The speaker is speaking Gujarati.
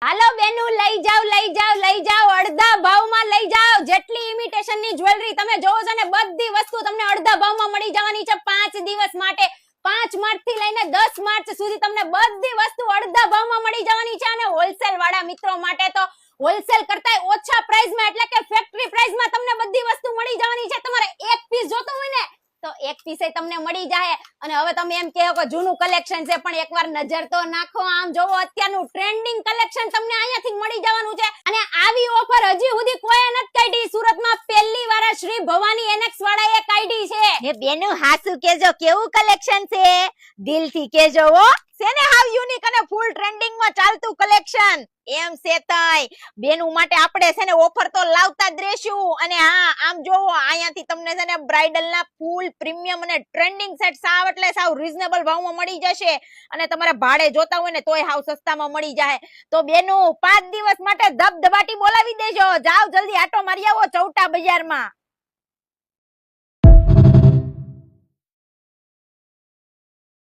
હાલો બેનુ લઈ જાવ અડધા ભાવમાં લઈ જાવ જેટલી ઇમિટેશન ની જ્વેલરી તમે જોવો છો ને બધી વસ્તુ તમને અડધા ભાવમાં મળી જવાની છે 5 દિવસ માટે 5 માર્ચ થી લઈને 10 માર્ચ સુધી તમને બધી વસ્તુ અડધા ભાવમાં મળી જવાની છે અને હોલસેલ વાળા મિત્રો માટે તો હોલસેલ કરતાય ઓછા પ્રાઇસ માં એટલે કે ફેક્ટરી પ્રાઇસ માં તમને બધી વસ્તુ મળી જવાની છે તમારે એક પીસ જોતો હોય ને તો એક પીસ તમને મળી જાય અને હવે તમે એમ કહો કે જૂનું કલેક્શન છે પણ એકવાર નજર તો નાખો આમ જોવો અત્યારનું ટ્રેન્ડિંગ કલેક્શન તમને અહીંયાથી મળી જવાનું છે અને આવી ઓફર હજી સુધી કોઈ નથી કાઢી સુરતમાં પહેલી વાર શ્રી ભવાની એનેક્સ વાળાએ કાઢી છે હે બેનુ હાસુ કેજો કેવું કલેક્શન છે દિલથી કેજો હો સેને હાવ યુનિક અને ફૂલ ટ્રેન્ડિંગ માં ચાલતું કલેક્શન એમ છે તઈ બેનુ માટે આપણે છે ને ઓફર તો લાવતા જ રહેશું અને હા આમ જોવો અહીંયાથી તમને છે ને બ્રાઇડલ ના ફૂલ પ્રીમિયમ અને ટ્રેન્ડિંગ સેટ સાવ એટલે સાવ રીઝનેબલ ભાવમાં મળી જશે અને તમારે ભાડે જોતા હોય ને તોય હાવ સસ્તામાં મળી જાય તો બેનુ 5 દિવસ માટે ધબધબાટી બોલાવી દેજો જાવ જલ્દી આટો મારી આવો ચૌટા બજારમાં